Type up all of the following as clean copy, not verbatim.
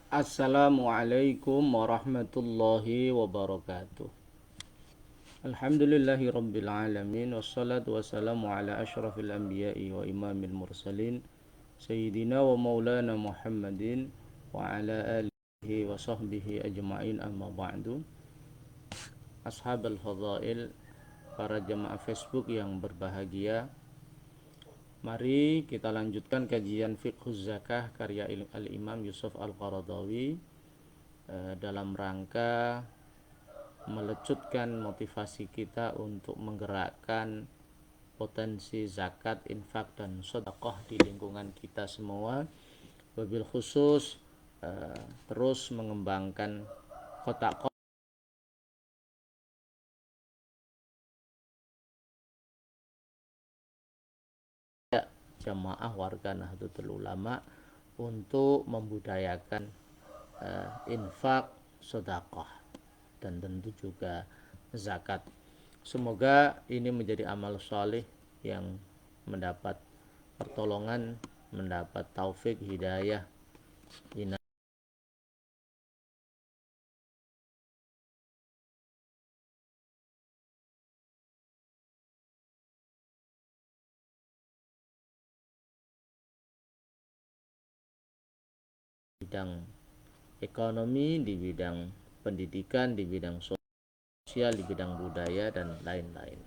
Assalamualaikum warahmatullahi wabarakatuh. Alhamdulillahi rabbil alamin. Wassalatu wassalamu ala ashrafil anbiya'i wa imamil mursalin Sayyidina wa maulana Muhammadin wa ala alihi wa sahbihi ajma'in, amma ba'du. Ashabal fadail, para jamaah Facebook yang berbahagia, mari kita lanjutkan kajian Fiqhuz Zakah karya Al-Imam Yusuf Al-Qaradawi dalam rangka melecutkan motivasi kita untuk menggerakkan potensi zakat, infak, dan sedekah di lingkungan kita semua, wabil khusus terus mengembangkan kotak-kotak jamaah warga Nahdlatul Ulama untuk membudayakan infak, sedekah, dan tentu juga zakat. Semoga ini menjadi amal soleh yang mendapat pertolongan, mendapat taufik, hidayah, bidang ekonomi, di bidang pendidikan, di bidang sosial, di bidang budaya, dan lain-lain.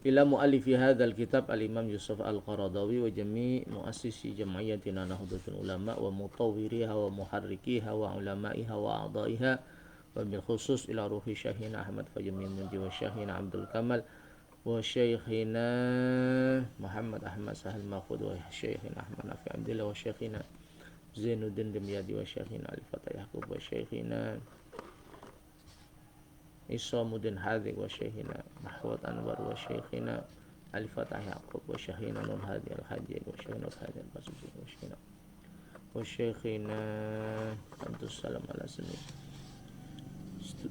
Ila mu'allifi hadzal kitab al-Imam Yusuf Al-Qaradawi wa jami' muassisi jam'iyatina Nahdlatul Ulama wa mutawwiriha wa muharrikiha wa ulama'iha wa a'dha'iha wa bil khusus ila ruhi Syekhina Ahmad Fajmi Munji wa Syekhina Abdul Kamal wa Syekhina Muhammad Ahmad Sahal Mahfud wa Syekhina Ahmad Nafi Abdillah wa Syekhina Zainuddin Dimyadi wa Syekhina Al-Fatah Yaqub wa Syekhina Isamuddin Hadi wa Syekhina Mahfud Anwar wa Syekhina Al-Fatah Yaqub wa Syekhina Nur Hadi Al-Haji wa Syekhina Nur Hadi Al-Basuki wa Syekhina Antus Salam ala Seni.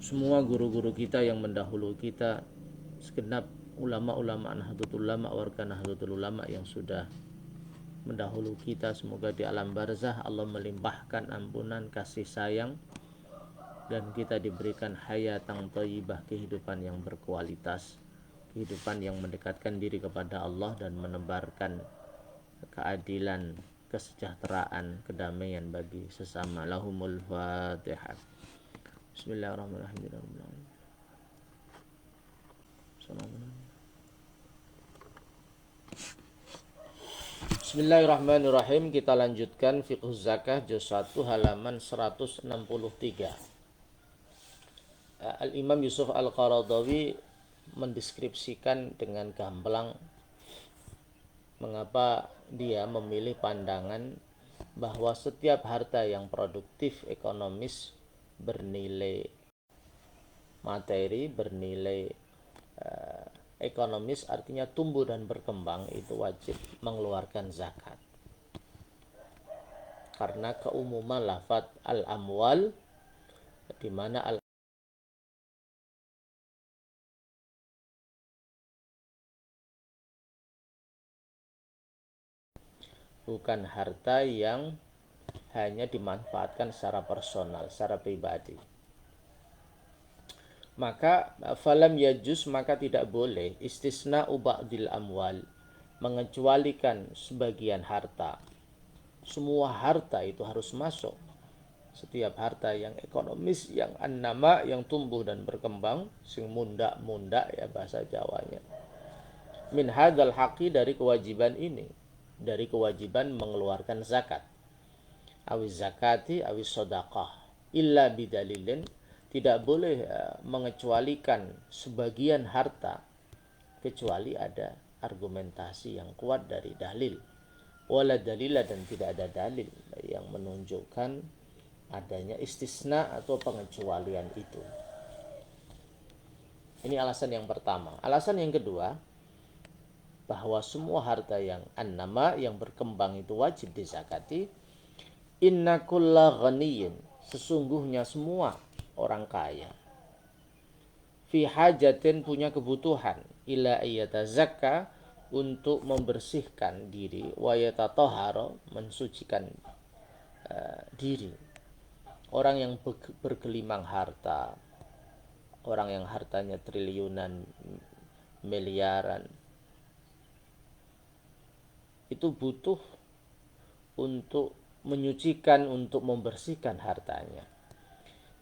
Semua guru-guru kita yang mendahului kita, segenap ulama-ulama Nahdlatul Ulama, warga Nahdlatul Ulama yang sudah mendahului kita, semoga di alam barzah Allah melimpahkan ampunan, kasih sayang, dan kita diberikan hayatan thayyibah, kehidupan yang berkualitas, kehidupan yang mendekatkan diri kepada Allah dan menebarkan keadilan, kesejahteraan, kedamaian bagi sesama. Lahumul Fatihah. Bismillahirrahmanirrahim. Bismillahirrahmanirrahim. Kita lanjutkan Fiqhuz Zakah juz 1 halaman 163. Al-Imam Yusuf Al-Qaradawi mendeskripsikan dengan gamblang mengapa dia memilih pandangan bahwa setiap harta yang produktif ekonomis, bernilai materi, bernilai ekonomis, artinya tumbuh dan berkembang, itu wajib mengeluarkan zakat. Karena keumuman lafaz al-amwal, di mana bukan harta yang hanya dimanfaatkan secara personal, secara pribadi. Maka falam yajuz, maka tidak boleh istisna ba'dil amwal, mengecualikan sebagian harta. Semua harta itu harus masuk. Setiap harta yang ekonomis, yang annama, yang tumbuh dan berkembang, sing munda-munda ya bahasa Jawanya. Min hadzal haqi, dari kewajiban ini, dari kewajiban mengeluarkan zakat. Awiz zakati awiz sedekah illa bidalilin, tidak boleh mengecualikan sebagian harta kecuali ada argumentasi yang kuat dari dalil. Wala dalila, dan tidak ada dalil yang menunjukkan adanya istisna atau pengecualian itu. Ini alasan yang pertama. Alasan yang kedua, bahwa semua harta yang annama, yang berkembang, itu wajib dizakati. Inna kulla ghaniyin, sesungguhnya semua orang kaya, fi hajatin, punya kebutuhan, ila ayyatazakka, untuk membersihkan diri, wa yatatahhara, mensucikan diri. Orang yang bergelimang harta, orang yang hartanya triliunan, miliaran, itu butuh untuk menyucikan, untuk membersihkan hartanya.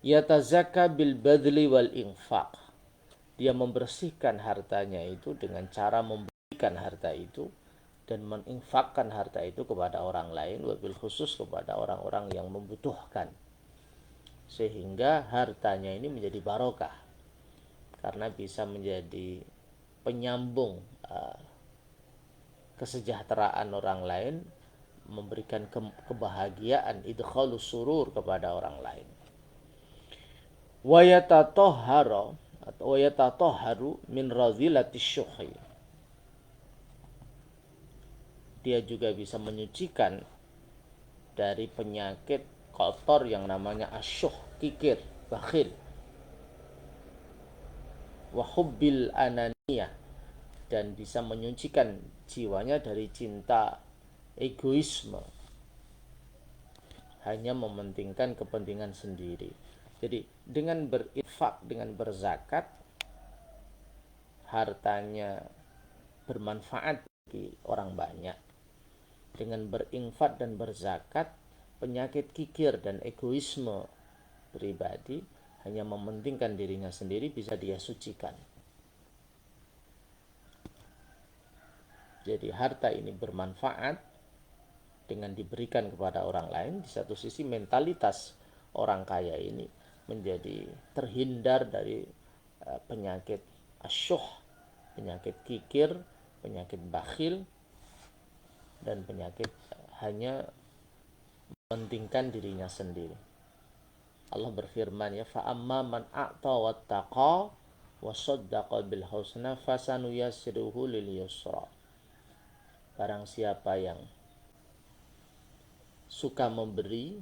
Yatazakka bil badli wal infaq. Dia membersihkan hartanya itu dengan cara memberikan harta itu dan menginfakkan harta itu kepada orang lain, wabil khusus kepada orang-orang yang membutuhkan. Sehingga hartanya ini menjadi barokah karena bisa menjadi penyambung kesejahteraan orang lain, memberikan kebahagiaan, idkhalus surur kepada orang lain. Wa yatatahharu min radhilatis syuhi. Dia juga bisa menyucikan dari penyakit kotor yang namanya asyuh, kikir, bakhil. Wa hubbil ananiyah, dan bisa menyucikan jiwanya dari cinta egoisme, hanya mementingkan kepentingan sendiri. Jadi dengan berinfak, dengan berzakat, hartanya bermanfaat bagi orang banyak. Dengan berinfak dan berzakat, penyakit kikir dan egoisme pribadi, hanya mementingkan dirinya sendiri, bisa dia sucikan. Jadi harta ini bermanfaat dengan diberikan kepada orang lain. Di satu sisi mentalitas orang kaya ini menjadi terhindar dari penyakit asyuh, penyakit kikir, penyakit bakhil, dan penyakit hanya mementingkan dirinya sendiri. Allah berfirman, ya, fa amma man a'ta wattaqa wa saddaqa bil husna fasanuyassiruhu lil yusra. Barang siapa yang suka memberi,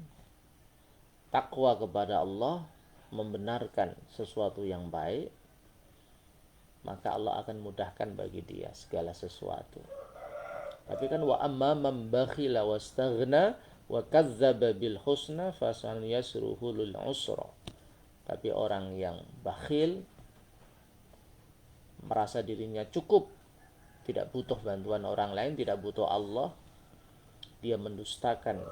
takwa kepada Allah, membenarkan sesuatu yang baik, maka Allah akan mudahkan bagi dia segala sesuatu. Tapi kan wa amma man bakhila wastaghna wa kadzdzaba bil husna fasanuyassiruhu lil usra. Tapi orang yang bakhil, merasa dirinya cukup, tidak butuh bantuan orang lain, tidak butuh Allah, dia mendustakan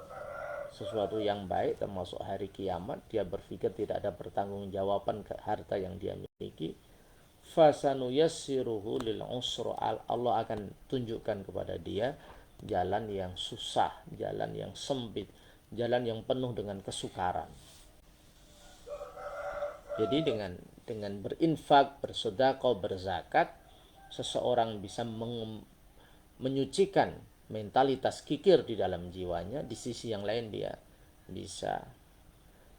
sesuatu yang baik termasuk hari kiamat, dia berpikir tidak ada pertanggungjawaban ke harta yang dia miliki, fasanuyassiruhu lil usra. Allah akan tunjukkan kepada dia jalan yang susah, jalan yang sempit, jalan yang penuh dengan kesukaran. Jadi dengan berinfak, bersedekah, berzakat, seseorang bisa menyucikan mentalitas kikir di dalam jiwanya. Di sisi yang lain dia bisa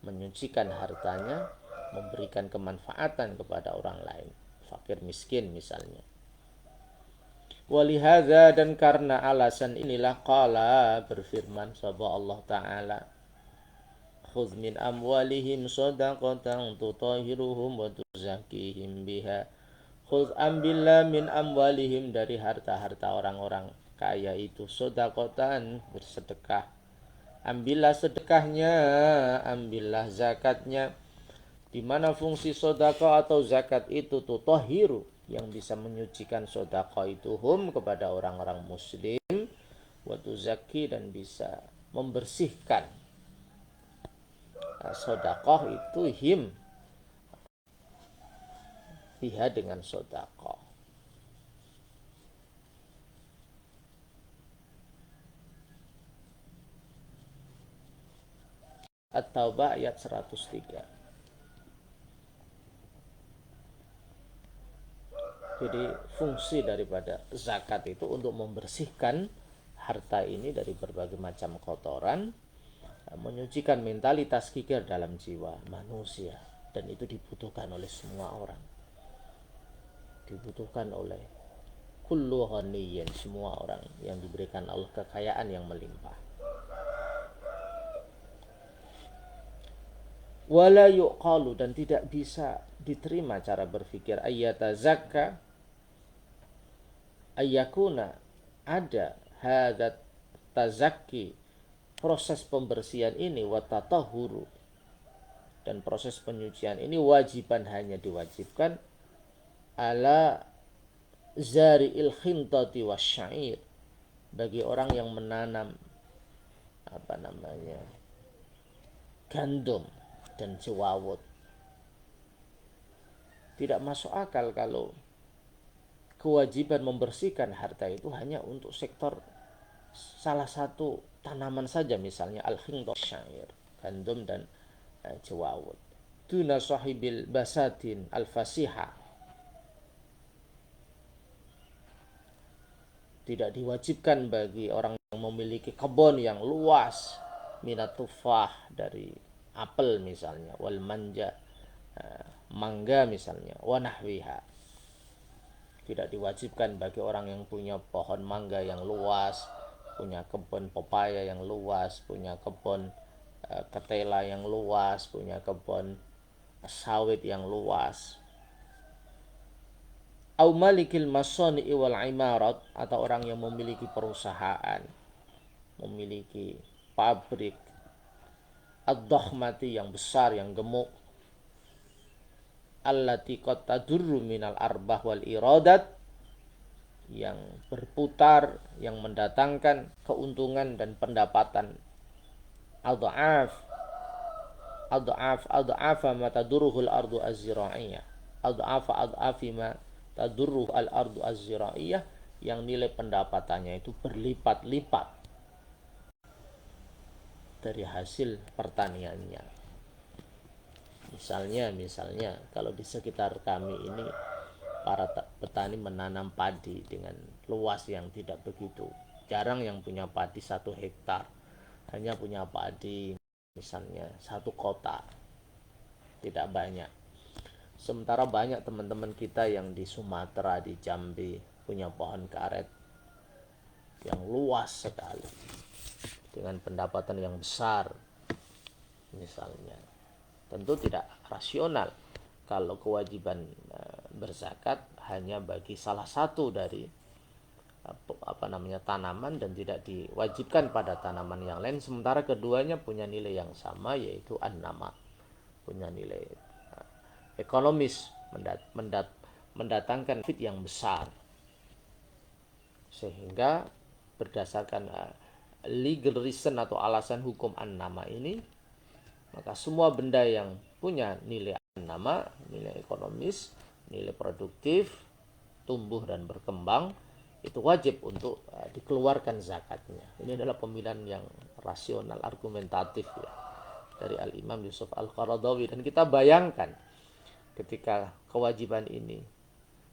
menyucikan hartanya, memberikan kemanfaatan kepada orang lain, fakir miskin misalnya. Walihada, dan karena alasan inilah qala, berfirman sabda Allah Ta'ala, khudh min amwalihim shadaqatan tutahhiruhum wa tuzakkihim biha. Khudh, ambillah min amwalihim, dari harta-harta orang-orang kaya itu, shadaqatan, bersedekah. Ambillah sedekahnya, ambillah zakatnya. Di mana fungsi sedekah atau zakat itu? Tutahhiru, yang bisa menyucikan sedekah itu, hum, kepada orang-orang muslim, wa tuzakki, dan bisa membersihkan. Sedekah itu him, biha, dengan sedekah. At-Taubah ayat 103. Jadi fungsi daripada zakat itu untuk membersihkan harta ini dari berbagai macam kotoran, menyucikan mentalitas kikir dalam jiwa manusia, dan itu dibutuhkan oleh semua orang, dibutuhkan oleh kullu ghaniyin, semua orang yang diberikan Allah kekayaan yang melimpah. Wala yuqalu, dan tidak bisa diterima cara berpikir, ayyata zakka, ayyakuna, ada hadat tazakki, proses pembersihan ini watatahuru, dan proses penyucian ini wajiban hanya diwajibkan ala zari'il khintati wasyair, bagi orang yang menanam gandum dan jewawut. Tidak masuk akal kalau kewajiban membersihkan harta itu hanya untuk sektor salah satu tanaman saja, misalnya al-khinta syair, gandum dan jewawut. Duna sahibil basatin al-fasiha, tidak diwajibkan bagi orang yang memiliki kebun yang luas, minat tufah, dari apel misalnya, wal manja, mangga misalnya, wa nahwiha. Tidak diwajibkan bagi orang yang punya pohon mangga yang luas, punya kebun pepaya yang luas, punya kebun ketela yang luas, punya kebun sawit yang luas. Au malikil masani'i wal imarat, atau orang yang memiliki perusahaan, memiliki pabrik ad-dakhmati, yang besar, yang gemuk, allati qad tadurru minal arbah wal iradat, yang berputar, yang mendatangkan keuntungan dan pendapatan, adhaf ma tadurruhul ardu az-zira'iyah, adhafi ma tadurruh al ardu az-zira'iyah, yang nilai pendapatannya itu berlipat-lipat dari hasil pertaniannya. Misalnya kalau di sekitar kami ini para petani menanam padi dengan luas yang tidak begitu, jarang yang punya padi 1 hektar, hanya punya padi misalnya 1 kota, tidak banyak. Sementara banyak teman-teman kita yang di Sumatera, di Jambi, punya pohon karet yang luas sekali dengan pendapatan yang besar misalnya. Tentu tidak rasional kalau kewajiban berzakat hanya bagi salah satu dari tanaman dan tidak diwajibkan pada tanaman yang lain, sementara keduanya punya nilai yang sama, yaitu an-nama, punya nilai ekonomis, mendatangkan profit yang besar. Sehingga berdasarkan legal reason atau alasan hukum an-nama ini, maka semua benda yang punya nilai an-nama, nilai ekonomis, nilai produktif, tumbuh dan berkembang, itu wajib untuk dikeluarkan zakatnya. Ini adalah pemilihan yang rasional, argumentatif ya, dari Al-Imam Yusuf Al-Qaradawi. Dan kita bayangkan ketika kewajiban ini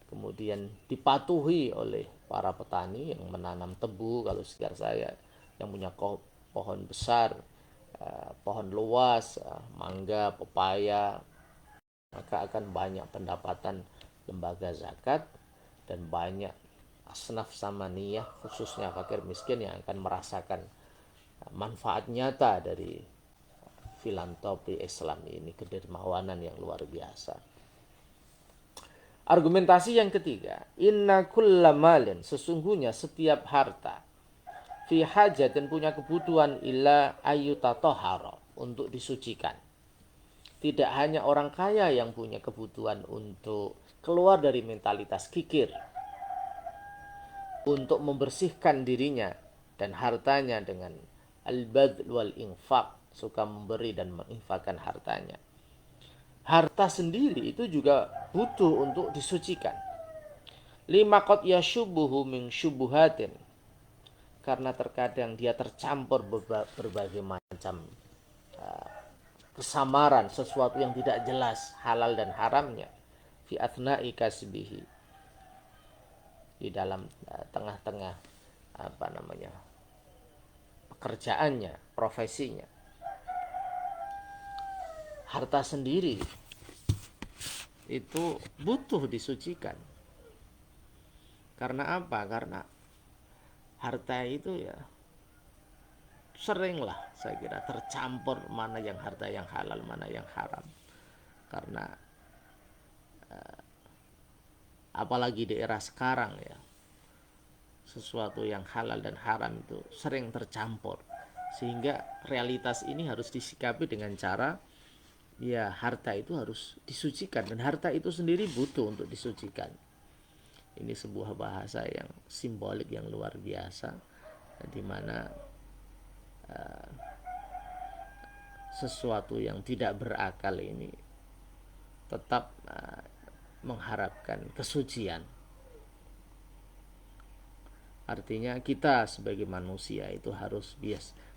kemudian dipatuhi oleh para petani yang menanam tebu, kalau sekitar saya, yang punya pohon besar, pohon luas, mangga, pepaya, maka akan banyak pendapatan lembaga zakat dan banyak asnaf samaniyah, khususnya fakir miskin, yang akan merasakan manfaat nyata dari filantropi Islam ini, kedermawanan yang luar biasa. Argumentasi yang ketiga, inna kulla malin, sesungguhnya setiap harta, fi hajatin, punya kebutuhan, illa ayyutatohara, untuk disucikan. Tidak hanya orang kaya yang punya kebutuhan untuk keluar dari mentalitas kikir, untuk membersihkan dirinya dan hartanya dengan al-badl wal infaq, suka memberi dan menginfakkan hartanya. Harta sendiri itu juga butuh untuk disucikan. Lima qad yashubuhu min syubuhatin, karena terkadang dia tercampur berbagai macam kesamaran, sesuatu yang tidak jelas halal dan haramnya, fi athna'i kasbihi, di dalam tengah-tengah pekerjaannya, profesinya. Harta sendiri itu butuh disucikan. Karena apa? Karena harta itu ya seringlah saya kira tercampur mana yang harta yang halal, mana yang haram. Karena apalagi di era sekarang ya, sesuatu yang halal dan haram itu sering tercampur, Sehingga realitas ini harus disikapi dengan cara, ya harta itu harus disucikan, dan harta itu sendiri butuh untuk disucikan. Ini sebuah bahasa yang simbolik yang luar biasa, di mana sesuatu yang tidak berakal ini tetap mengharapkan kesucian. Artinya kita sebagai manusia itu harus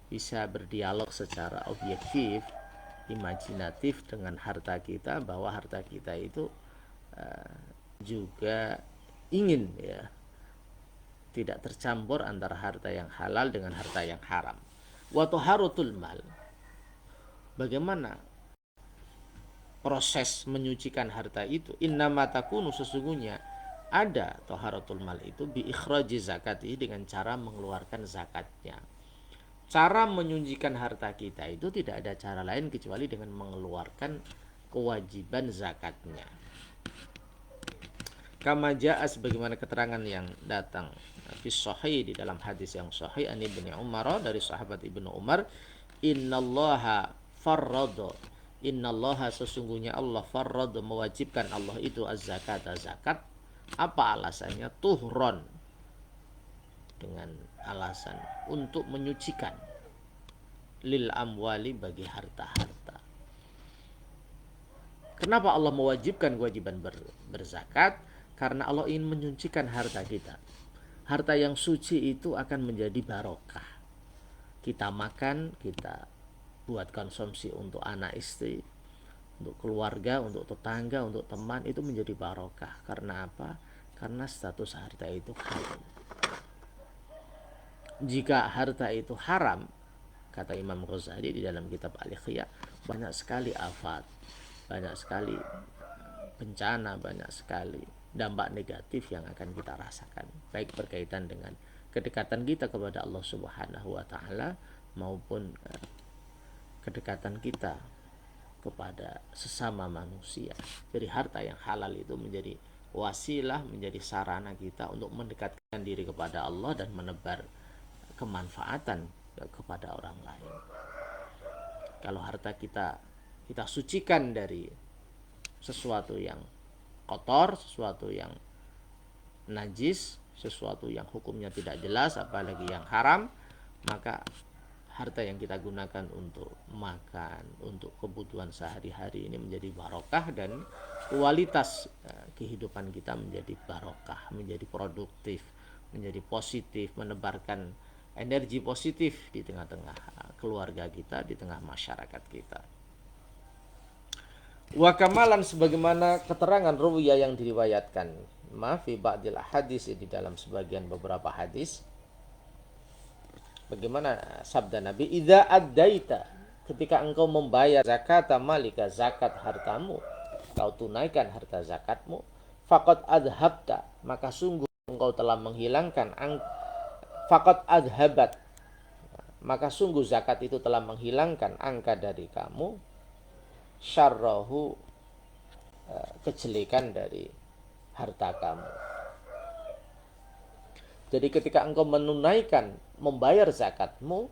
bisa berdialog secara objektif, imajinatif dengan harta kita, bahwa harta kita itu juga ingin, ya, tidak tercampur antara harta yang halal dengan harta yang haram. Wa taharatul mal, bagaimana proses menyucikan harta itu? Innama takunu, sesungguhnya ada taharatul mal itu bi ikhraji zakati, dengan cara mengeluarkan zakatnya. Cara menyucikan harta kita itu tidak ada cara lain kecuali dengan mengeluarkan kewajiban zakatnya. Kama jaa, sebagaimana keterangan yang datang fi sahih, di dalam hadis yang sahih, an Ibnu Umar, dari sahabat Ibnu Umar, innallaha farrada, innallaha, sesungguhnya Allah, farrada, mewajibkan Allah itu az-zakat, zakat. Apa alasannya? Tuhron, dengan alasan untuk menyucikan, lil amwali, bagi harta-harta. Kenapa Allah mewajibkan kewajiban berzakat? Karena Allah ingin menyucikan harta kita. Harta yang suci itu akan menjadi barokah. Kita makan, kita buat konsumsi untuk anak istri, untuk keluarga, untuk tetangga, untuk teman, itu menjadi barokah. Karena apa? Karena status harta itu halal. Jika harta itu haram, kata Imam Ghazali di dalam kitab Al-Ikhya, banyak sekali afat, banyak sekali bencana, banyak sekali dampak negatif yang akan kita rasakan, baik berkaitan dengan kedekatan kita kepada Allah Subhanahu wa taala maupun kedekatan kita kepada sesama manusia. Jadi harta yang halal itu menjadi wasilah, menjadi sarana kita untuk mendekatkan diri kepada Allah dan menebar kemanfaatan kepada orang lain. Kalau harta kita sucikan dari sesuatu yang kotor, sesuatu yang najis, sesuatu yang hukumnya tidak jelas, apalagi yang haram, maka harta yang kita gunakan untuk makan, untuk kebutuhan sehari-hari ini menjadi barokah, dan kualitas kehidupan kita menjadi barokah, menjadi produktif, menjadi positif, menebarkan energi positif di tengah-tengah keluarga kita, di tengah masyarakat kita. Wa kamalan, sebagaimana keterangan ruwiyah yang diriwayatkan, fi ba'dil hadis, di dalam sebagian beberapa hadis, bagaimana sabda Nabi, idza addaita, ketika engkau membayar zakat malika, zakat hartamu, kau tunaikan harta zakatmu, faqad adhabta, maka sungguh engkau telah menghilangkan, faqad adhabat, maka sungguh zakat itu telah menghilangkan angka dari kamu, syarrahu, kejelekan dari harta kamu. Jadi ketika engkau menunaikan, membayar zakatmu,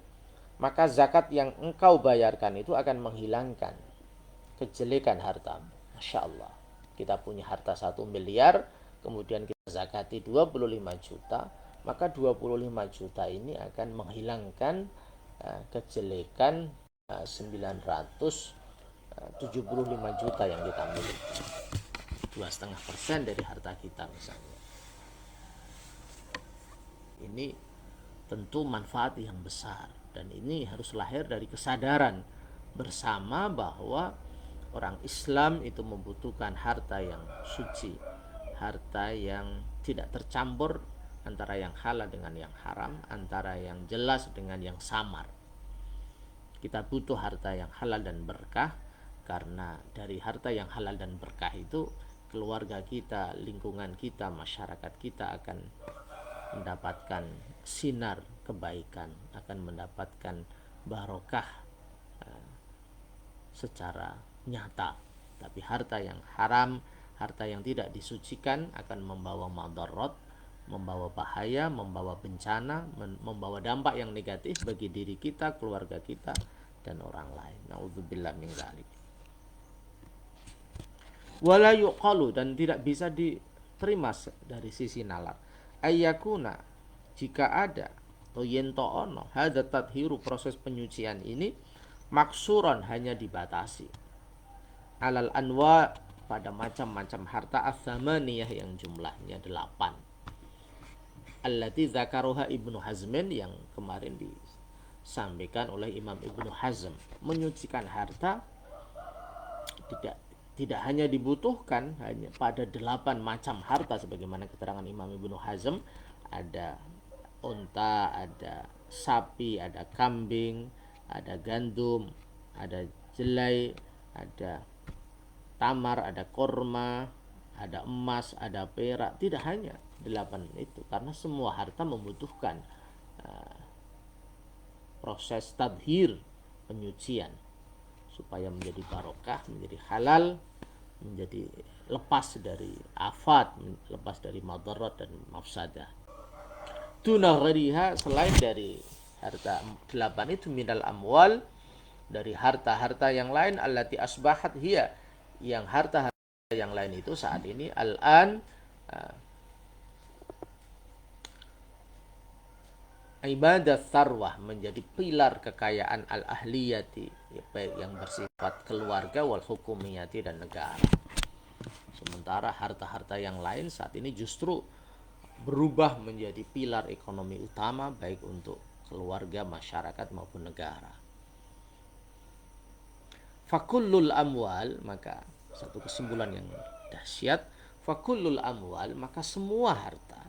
maka zakat yang engkau bayarkan itu akan menghilangkan kejelekan hartamu. Masya Allah, kita punya harta 1 miliar, kemudian kita zakati 25 juta, maka 25 juta ini akan menghilangkan kejelekan 975 juta yang kita miliki, 2,5% dari harta kita misalnya. Ini tentu manfaat yang besar, dan ini harus lahir dari kesadaran bersama bahwa orang Islam itu membutuhkan harta yang suci, harta yang tidak tercampur antara yang halal dengan yang haram, antara yang jelas dengan yang samar. Kita butuh harta yang halal dan berkah, karena dari harta yang halal dan berkah itu keluarga kita, lingkungan kita, masyarakat kita akan mendapatkan sinar kebaikan, akan mendapatkan barokah secara nyata. Tapi harta yang haram, harta yang tidak disucikan akan membawa madarat, membawa bahaya, membawa bencana, membawa dampak yang negatif bagi diri kita, keluarga kita, dan orang lain. Na'udzubillah min dzalik. Wala yuqalu, dan tidak bisa diterima dari sisi nalar. Ayyakuna, jika ada atau yento ono hadza tadhiru, proses penyucian ini maksuran, hanya dibatasi alal anwa, pada macam-macam harta as-samaniyah yang jumlahnya 8. Allati zakaruha Ibnu Hazmin, yang kemarin disampaikan oleh Imam Ibnu Hazm. Menyucikan harta tidak hanya dibutuhkan hanya pada 8 macam harta sebagaimana keterangan Imam Ibnu Hazm. Ada unta, ada sapi, ada kambing, ada gandum, ada jelai, ada tamar, ada korma, ada emas, ada perak. Tidak hanya 8 itu, karena semua harta membutuhkan proses tadhir, penyucian, supaya menjadi barokah, menjadi halal, menjadi lepas dari afat, lepas dari madarat dan mafsadah. Tuna ghariha, selain dari harta 8 itu, minal amwal, dari harta-harta yang lain, allati asbahat hiya, yang harta yang lain itu saat ini al-an ibadah sarwah, menjadi pilar kekayaan al-ahliyati, yang bersifat keluarga, wal hukumiyati, dan negara. Sementara harta-harta yang lain saat ini justru berubah menjadi pilar ekonomi utama, baik untuk keluarga, masyarakat, maupun negara. Fakullul amwal, maka satu kesimpulan yang dahsyat, fakullul amwal, maka semua harta,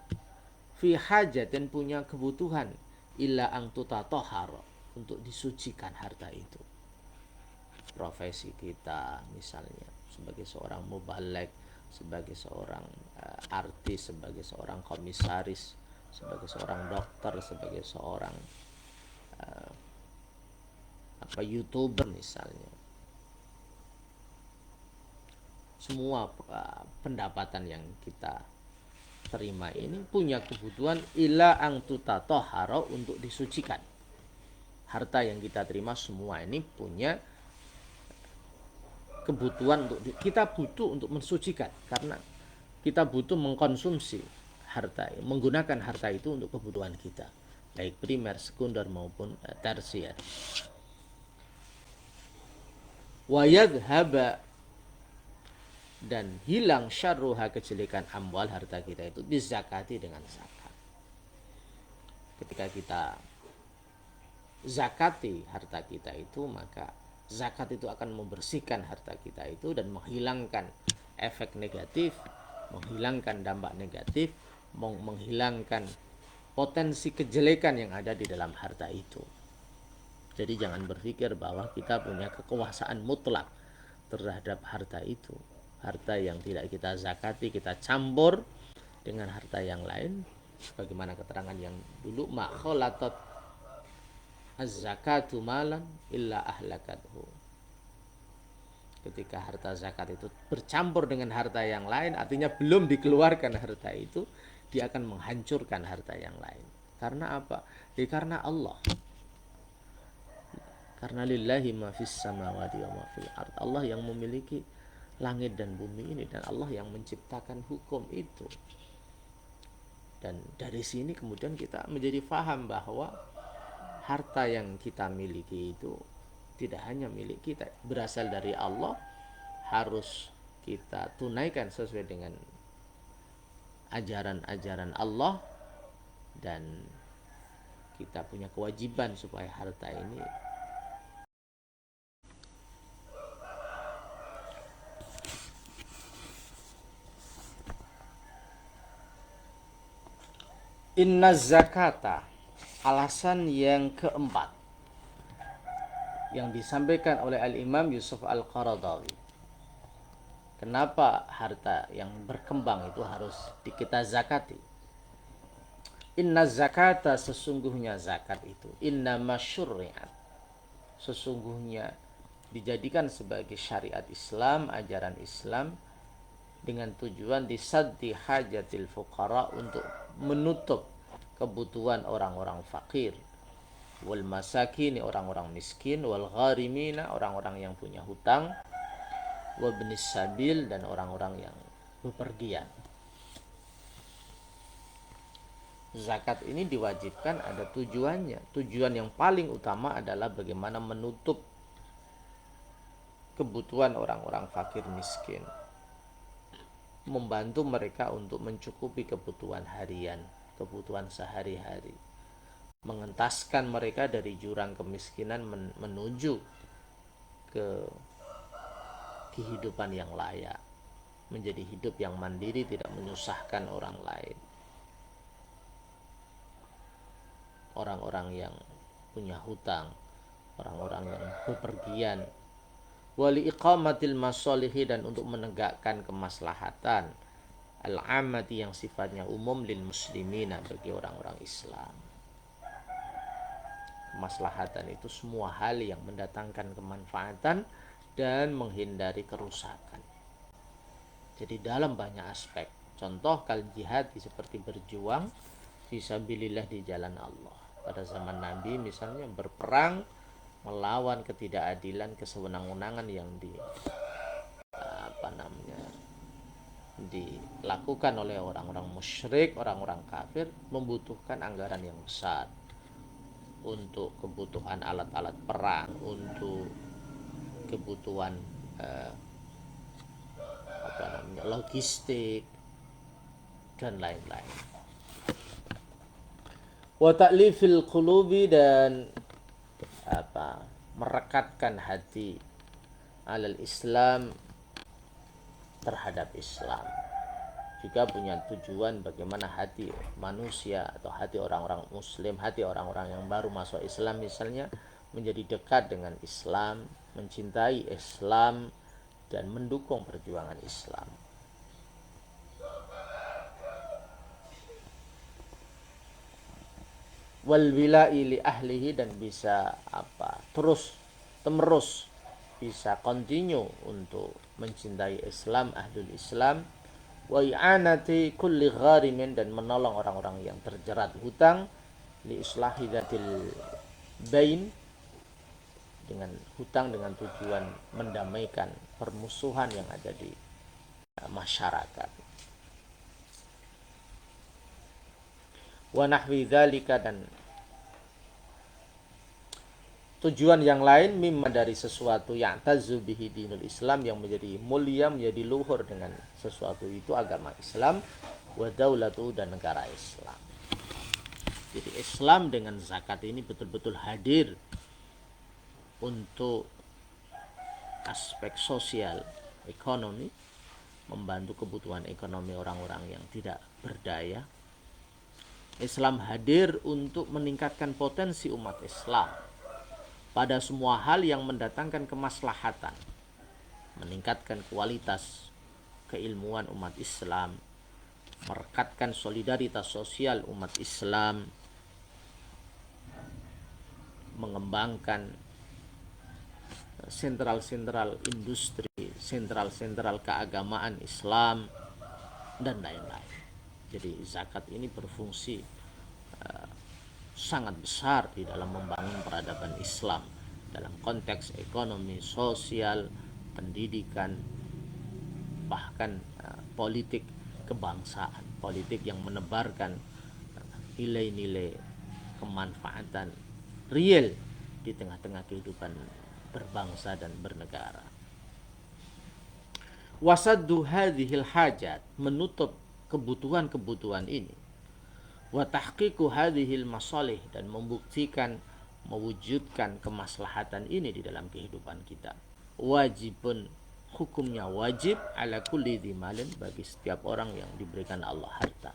fi hajatin, punya kebutuhan, illa ang tutatohar, untuk disucikan harta itu. Profesi kita misalnya sebagai seorang mubalek, sebagai seorang artis, sebagai seorang komisaris, sebagai seorang dokter, sebagai seorang YouTuber misalnya. Semua pendapatan yang kita terima ini punya kebutuhan ila ang tutatoharo, untuk disucikan. Harta yang kita terima semua ini punya kebutuhan untuk kita butuh untuk mensucikan, karena kita butuh mengkonsumsi harta, menggunakan harta itu untuk kebutuhan kita, baik primer, sekunder, maupun tersier. Wa yadhhaba, dan hilang syarruha, kejelekan amwal, harta kita itu, bizakati, dengan zakat. Ketika kita zakati harta kita itu, maka zakat itu akan membersihkan harta kita itu dan menghilangkan efek negatif, menghilangkan dampak negatif, menghilangkan potensi kejelekan yang ada di dalam harta itu. Jadi jangan berpikir bahwa kita punya kekuasaan mutlak terhadap harta itu. Harta yang tidak kita zakati, kita campur dengan harta yang lain, sebagaimana keterangan yang dulu, ma khalatat az-zakatu malan illa ahlakathu. Ketika harta zakat itu bercampur dengan harta yang lain, artinya belum dikeluarkan harta itu, dia akan menghancurkan harta yang lain. Karena apa? Karena Allah. Karena lillahi ma fis samawati wa ma fil ard. Allah yang memiliki langit dan bumi ini, dan Allah yang menciptakan hukum itu. Dan dari sini kemudian kita menjadi faham bahwa harta yang kita miliki itu tidak hanya milik kita, berasal dari Allah, harus kita tunaikan sesuai dengan ajaran-ajaran Allah, dan kita punya kewajiban supaya harta ini inna zakata. Alasan yang keempat yang disampaikan oleh Al-Imam Yusuf Al-Qaradawi, kenapa harta yang berkembang itu harus kita zakati. Inna zakata, sesungguhnya zakat itu, inna masyurri'at, sesungguhnya dijadikan sebagai syariat Islam, ajaran Islam, dengan tujuan disaddi hajatil fuqara, untuk menutup kebutuhan orang-orang fakir, wal masakin, orang-orang miskin, wal gharimina, orang-orang yang punya hutang, wabnis sabil, dan orang-orang yang bepergian. Zakat ini diwajibkan ada tujuannya. Tujuan yang paling utama adalah bagaimana menutup kebutuhan orang-orang fakir miskin, membantu mereka untuk mencukupi kebutuhan harian, kebutuhan sehari-hari, mengentaskan mereka dari jurang kemiskinan menuju ke kehidupan yang layak, menjadi hidup yang mandiri, tidak menyusahkan orang lain. Orang-orang yang punya hutang, orang-orang yang bepergian, wali iqamatil masalihi, dan untuk menegakkan kemaslahatan al-amati yang sifatnya umum lil muslimina, bagi orang-orang Islam. Kemaslahatan itu semua hal yang mendatangkan kemanfaatan dan menghindari kerusakan. Jadi dalam banyak aspek. Contoh kal jihad seperti berjuang fisabilillah di jalan Allah. Pada zaman Nabi misalnya berperang melawan ketidakadilan, kesewenang-wenangan yang dilakukan oleh orang-orang musyrik, orang-orang kafir, membutuhkan anggaran yang besar untuk kebutuhan alat-alat perang, untuk kebutuhan logistik dan lain-lain. Wa ta'lifil qulubi, dan merekatkan hati alal Islam, terhadap Islam. Juga punya tujuan bagaimana hati manusia atau hati orang-orang muslim, hati orang-orang yang baru masuk Islam misalnya, menjadi dekat dengan Islam, mencintai Islam, dan mendukung perjuangan Islam. Wal wila'i li ahlihi, dan bisa terus menerus bisa continue untuk mencintai Islam, ahlul Islam. Wa i'anati kulli gharimin, dan menolong orang-orang yang terjerat hutang, li islahi dzatil bain, dengan hutang dengan tujuan mendamaikan permusuhan yang ada di masyarakat. Wa nahwi dzalika, dan tujuan yang lain, mimma, dari sesuatu yang tazu bihi dinul Islam, yang menjadi mulia, menjadi luhur dengan sesuatu itu agama Islam, wa daulatu, dan negara Islam. Jadi Islam dengan zakat ini betul-betul hadir untuk aspek sosial, ekonomi, membantu kebutuhan ekonomi orang-orang yang tidak berdaya. Islam hadir untuk meningkatkan potensi umat Islam pada semua hal yang mendatangkan kemaslahatan, meningkatkan kualitas keilmuan umat Islam, merekatkan solidaritas sosial umat Islam, mengembangkan sentral-sentral industri, sentral-sentral keagamaan Islam, dan lain-lain. Jadi zakat ini berfungsi sangat besar di dalam membangun peradaban Islam dalam konteks ekonomi, sosial, pendidikan, bahkan politik kebangsaan, politik yang menebarkan nilai-nilai kemanfaatan real di tengah-tengah kehidupan berbangsa dan bernegara. Wasaddu hadhil hajat, menutup kebutuhan-kebutuhan ini, wa tahqiqu hadhil masalih, dan membuktikan, mewujudkan kemaslahatan ini di dalam kehidupan kita. Wajibun, hukumnya wajib, ala kulli dzimalin, bagi setiap orang yang diberikan Allah harta.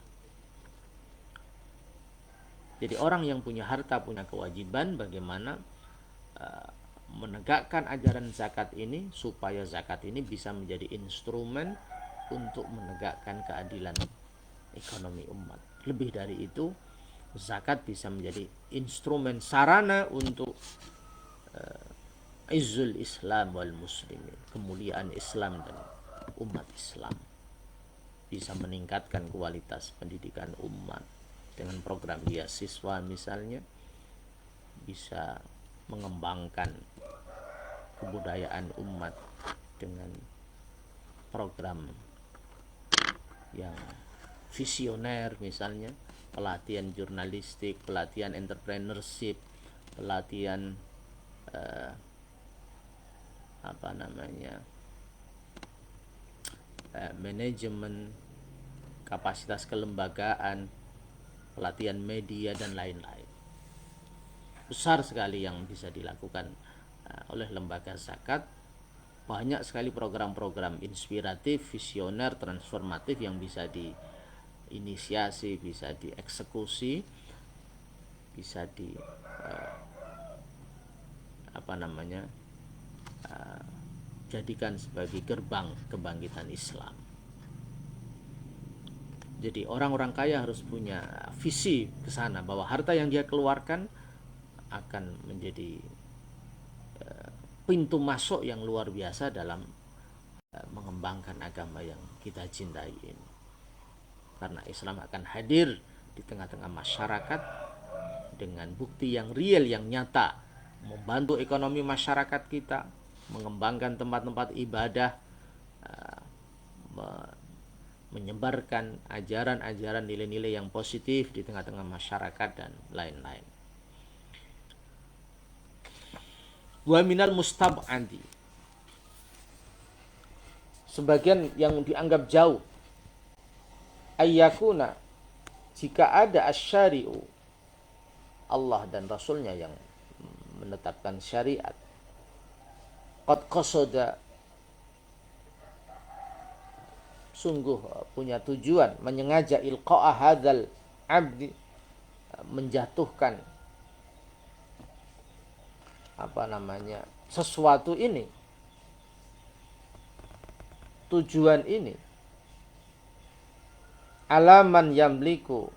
Jadi orang yang punya harta punya kewajiban bagaimana menegakkan ajaran zakat ini, supaya zakat ini bisa menjadi instrumen untuk menegakkan keadilan ekonomi umat. Lebih dari itu, zakat bisa menjadi instrumen sarana untuk izzul Islam wal muslimin, kemuliaan Islam dan umat Islam. bisa meningkatkan kualitas pendidikan umat dengan program beasiswa misalnya, bisa mengembangkan kebudayaan umat dengan program yang visioner misalnya, pelatihan jurnalistik, pelatihan entrepreneurship, pelatihan manajemen, kapasitas kelembagaan, pelatihan media dan lain-lain. Besar sekali yang bisa dilakukan oleh lembaga zakat. Banyak sekali program-program inspiratif, visioner, transformatif yang bisa diinisiasi, bisa dieksekusi, bisa jadikan sebagai gerbang kebangkitan Islam. Jadi orang-orang kaya harus punya visi ke sana, bahwa harta yang dia keluarkan akan menjadi pintu masuk yang luar biasa dalam mengembangkan agama yang kita cintai ini. Karena Islam akan hadir di tengah-tengah masyarakat dengan bukti yang real, yang nyata, membantu ekonomi masyarakat kita, mengembangkan tempat-tempat ibadah, menyebarkan ajaran-ajaran nilai-nilai yang positif di tengah-tengah masyarakat dan lain-lain. Wa minal mustab'adi, sebagian yang dianggap jauh, ayyakuna, jika ada asyari'u, Allah dan Rasulnya yang menetapkan syariat, qad qasada, sungguh punya tujuan, menyengaja ilqa'a hadzal abdi, menjatuhkan sesuatu ini, tujuan ini, alaman yamliku,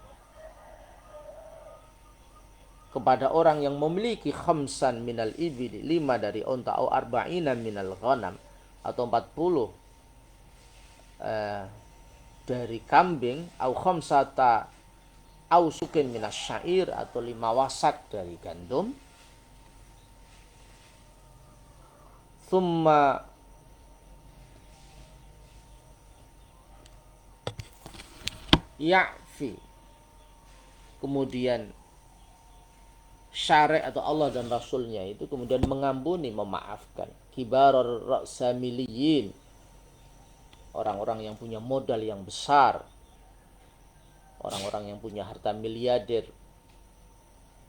kepada orang yang memiliki khamsan minal ibili, 5 dari unta, atau arba'ina minal ghanam, atau 40 dari kambing, atau khamsata au sukin minas syair, atau 5 wasak dari gandum. Thumma ya'fi, kemudian syariat atau Allah dan Rasulnya itu kemudian mengampuni, memaafkan kibarar ra'samiliyin, orang-orang yang punya modal yang besar, orang-orang yang punya harta miliarder,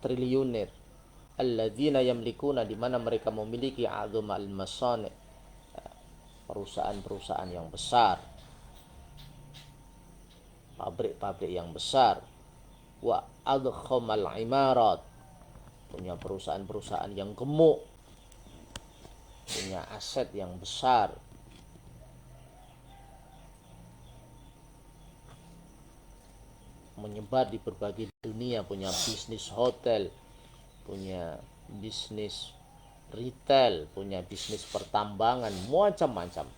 triliuner, alladzina yamlikuna, di mana mereka memiliki azumal masani, perusahaan-perusahaan yang besar, pabrik-pabrik yang besar, wa adkhamal imarat, punya perusahaan-perusahaan yang gemuk, punya aset yang besar, menyebar di berbagai dunia, punya bisnis hotel, punya bisnis retail, punya bisnis pertambangan, macam-macam,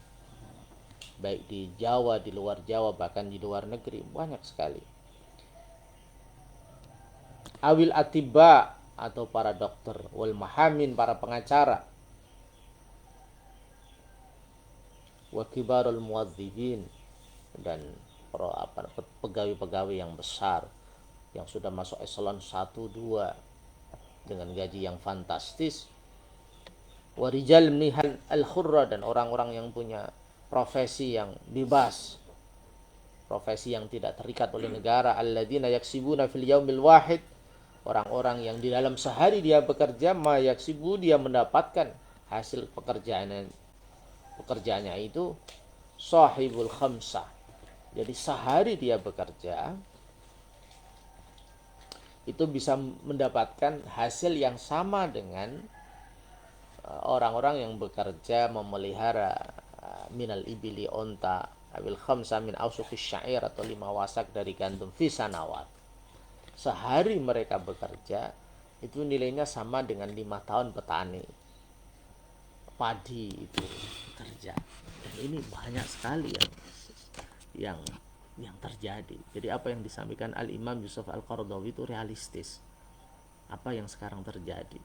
baik di Jawa, di luar Jawa, bahkan di luar negeri, banyak sekali. Awil atiba, atau para dokter, wal mahamin, para pengacara, wa kibarul muwadzibin, dan pegawai-pegawai yang besar yang sudah masuk eselon 1, 2 dengan gaji yang fantastis, warijal nihal al-khurra, dan orang-orang yang punya profesi yang bebas, profesi yang tidak terikat oleh negara, alladzina yaksibuna fil yaumil wahid, orang-orang yang di dalam sehari dia bekerja, ma yaksibu, dia mendapatkan hasil pekerjaannya itu sahibul khamsah, jadi sehari dia bekerja itu bisa mendapatkan hasil yang sama dengan orang-orang yang bekerja memelihara minal ibili, onta, abil khamsa min ausukis syair, atau 5 wasak dari gandum, fi sanawat. Sehari mereka bekerja itu nilainya sama dengan 5 tahun petani padi itu bekerja. Dan ini banyak sekali yang yang terjadi. Jadi apa yang disampaikan Al-Imam Yusuf Al-Qaradawi itu realistis. Apa yang sekarang terjadi.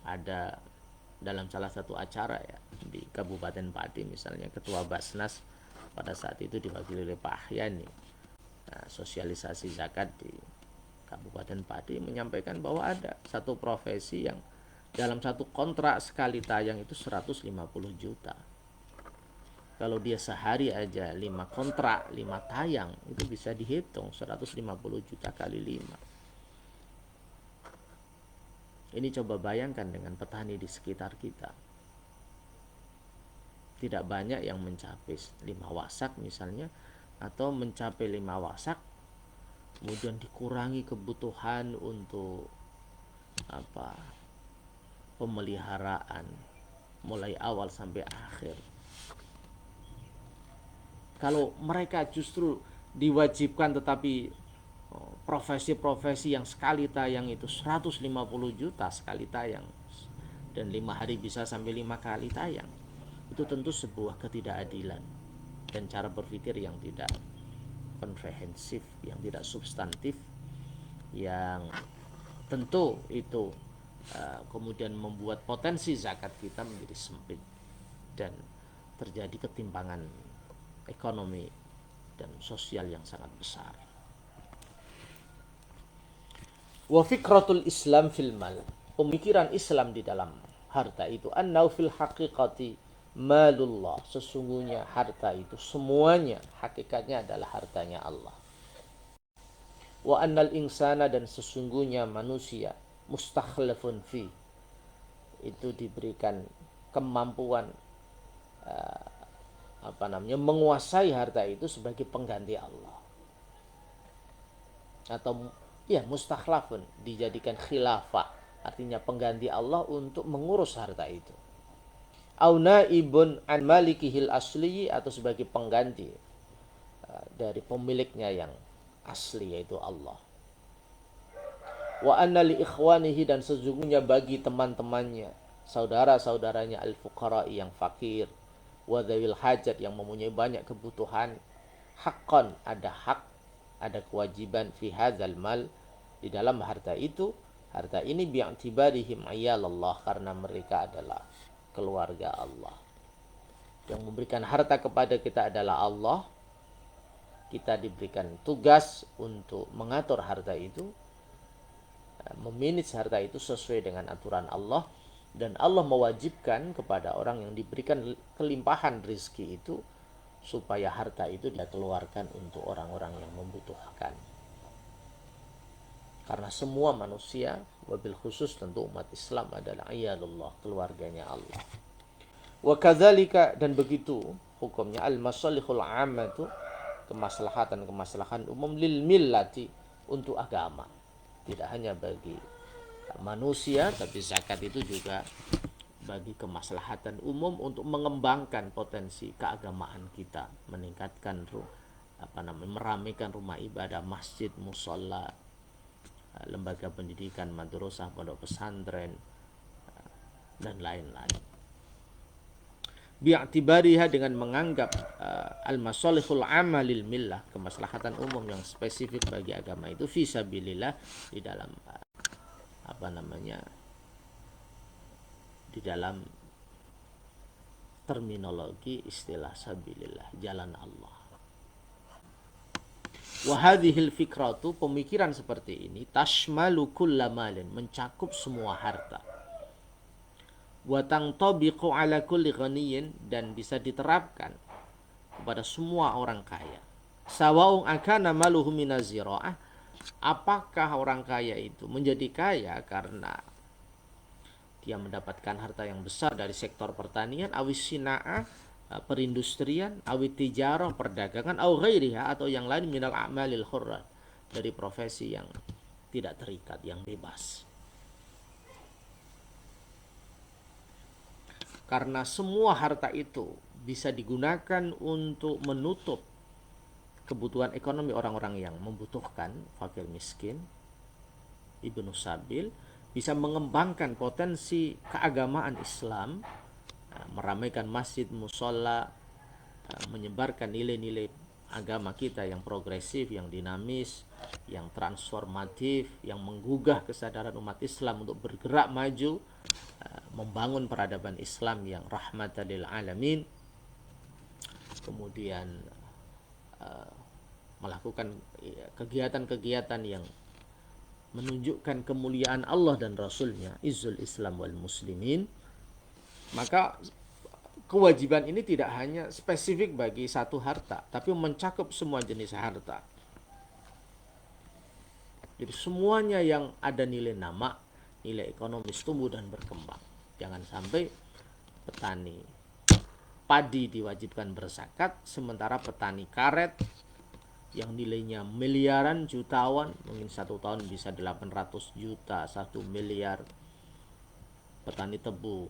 Ada dalam salah satu acara ya di Kabupaten Pati misalnya, Ketua Basnas pada saat itu diwakili oleh Pak Ahyani, sosialisasi zakat di Kabupaten Pati, menyampaikan bahwa ada satu profesi yang dalam satu kontrak sekali tayang itu 150 juta. Kalau dia sehari aja 5 kontrak, 5 tayang, itu bisa dihitung 150 juta kali 5. Ini coba bayangkan dengan petani di sekitar kita. Tidak banyak yang mencapai 5 wasak misalnya, atau mencapai 5 wasak kemudian dikurangi kebutuhan untuk pemeliharaan mulai awal sampai akhir. Kalau mereka justru diwajibkan, tetapi profesi-profesi yang sekali tayang itu 150 juta sekali tayang, dan 5 hari bisa sampai 5 kali tayang, itu tentu sebuah ketidakadilan dan cara berpikir yang tidak komprehensif, yang tidak substantif, yang tentu itu kemudian membuat potensi zakat kita menjadi sempit dan terjadi ketimpangan ekonomi dan sosial yang sangat besar. Wa fikratul Islam fil mal, pemikiran Islam di dalam harta itu, annau fil haqiqati malullah, sesungguhnya harta itu semuanya hakikatnya adalah hartanya Allah. Wa annal insana, dan sesungguhnya manusia, mustakhlafun fi, itu diberikan kemampuan menguasai harta itu sebagai pengganti Allah, atau ya mustakhlafun, dijadikan khilafah, artinya pengganti Allah untuk mengurus harta itu. Au naibun an malikihil asli, atau sebagai pengganti dari pemiliknya yang asli yaitu Allah. Wa anna li ikhwanihi, dan sesungguhnya bagi teman-temannya, saudara-saudaranya, al-fuqara, yang fakir, wa dzawil hajat, yang mempunyai banyak kebutuhan, haqqan, ada hak, ada kewajiban, fi hadzal mal, di dalam harta itu. Harta ini bi'tibarihim ayalallah, karena mereka adalah keluarga Allah. Yang memberikan harta kepada kita adalah Allah. Kita diberikan tugas untuk mengatur harta itu, memanage harta itu sesuai dengan aturan Allah, dan Allah mewajibkan kepada orang yang diberikan kelimpahan rezeki itu supaya harta itu dia keluarkan untuk orang-orang yang membutuhkan. Karena semua manusia, wabil khusus tentu umat Islam, adalah iyalullah, keluarganya Allah. Wa kadzalika, dan begitu hukumnya, al-masalihul ammatu, kemaslahatan umum, lil millati, untuk agama. Tidak hanya bagi manusia, tapi zakat itu juga bagi kemaslahatan umum untuk mengembangkan potensi keagamaan kita, meningkatkan meramaikan rumah ibadah, masjid, musola, lembaga pendidikan, madrasah, pondok pesantren, dan lain-lain. Bi'tibariha, dengan menganggap al-masalihul amalil millah, kemaslahatan umum yang spesifik bagi agama itu, fisabilillah, di dalam di dalam terminologi istilah sabilillah, jalan Allah. Wa hadhil fikratu, pemikiran seperti ini, tashmalu kulla malin, mencakup semua harta. Wa tangtabiqu ala kulli ghaniyin, dan bisa diterapkan kepada semua orang kaya. Sawa'un akana maluhu minazira'ah, apakah orang kaya itu menjadi kaya karena dia mendapatkan harta yang besar dari sektor pertanian, awis sina'ah, perindustrian, awit tijarah, perdagangan, aw ghairiha, atau yang lain, minal a'malil hurrah, dari profesi yang tidak terikat, yang bebas. Karena semua harta itu bisa digunakan untuk menutup kebutuhan ekonomi orang-orang yang membutuhkan, fakir miskin, ibnu sabil, bisa mengembangkan potensi keagamaan Islam, meramaikan masjid, musola, menyebarkan nilai-nilai agama kita yang progresif, yang dinamis, yang transformatif, yang menggugah kesadaran umat Islam untuk bergerak maju, membangun peradaban Islam yang rahmatan lil alamin, kemudian melakukan kegiatan-kegiatan yang menunjukkan kemuliaan Allah dan Rasulnya, Izzul Islam wal Muslimin, maka kewajiban ini tidak hanya spesifik bagi satu harta, tapi mencakup semua jenis harta. Jadi semuanya yang ada nilai nama, nilai ekonomis tumbuh dan berkembang. Jangan sampai petani padi diwajibkan berzakat, sementara petani karet yang nilainya miliaran, jutawan, mungkin satu tahun bisa 800 juta, 1 miliar. Petani tebu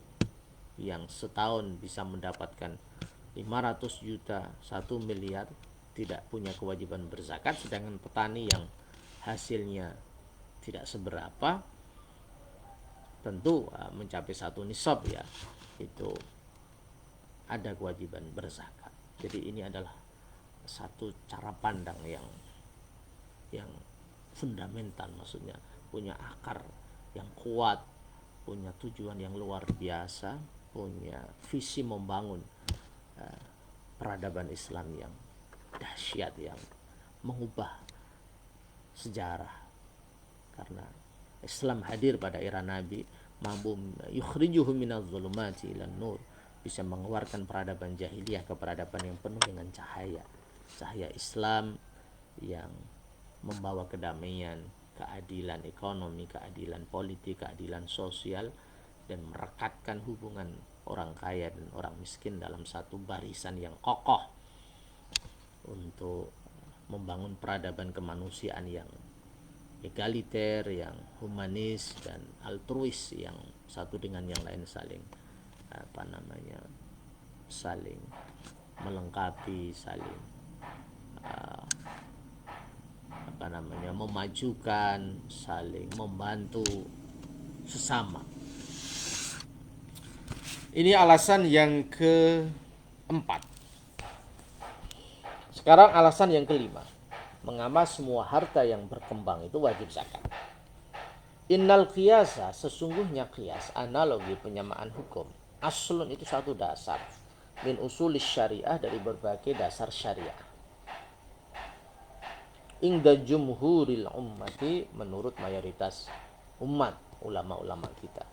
yang setahun bisa mendapatkan 500 juta, 1 miliar, tidak punya kewajiban berzakat. Sedangkan petani yang hasilnya tidak seberapa, tentu mencapai 1 nisab ya, itu ada kewajiban berzakat. Jadi ini adalah satu cara pandang yang fundamental, maksudnya punya akar yang kuat, punya tujuan yang luar biasa, punya visi membangun peradaban Islam yang dahsyat, yang mengubah sejarah. Karena Islam hadir pada era Nabi, mampu yukhrijuhum minadh dhulumati ilan nur, bisa mengeluarkan peradaban jahiliyah ke peradaban yang penuh dengan cahaya Islam yang membawa kedamaian, keadilan ekonomi, keadilan politik, keadilan sosial, dan merekatkan hubungan orang kaya dan orang miskin dalam satu barisan yang kokoh untuk membangun peradaban kemanusiaan yang egaliter, yang humanis dan altruis, yang satu dengan yang lain saling saling melengkapi, saling memajukan, saling membantu sesama. Ini alasan yang keempat. Sekarang alasan yang kelima. Mengapa semua harta yang berkembang itu wajib zakat? Innal qiyasa, sesungguhnya qiyas, analogi penyamaan hukum, aslun itu satu dasar, min usulis syariah, dari berbagai dasar syariah. Ingda jumhuril ummati, menurut mayoritas umat, ulama-ulama kita.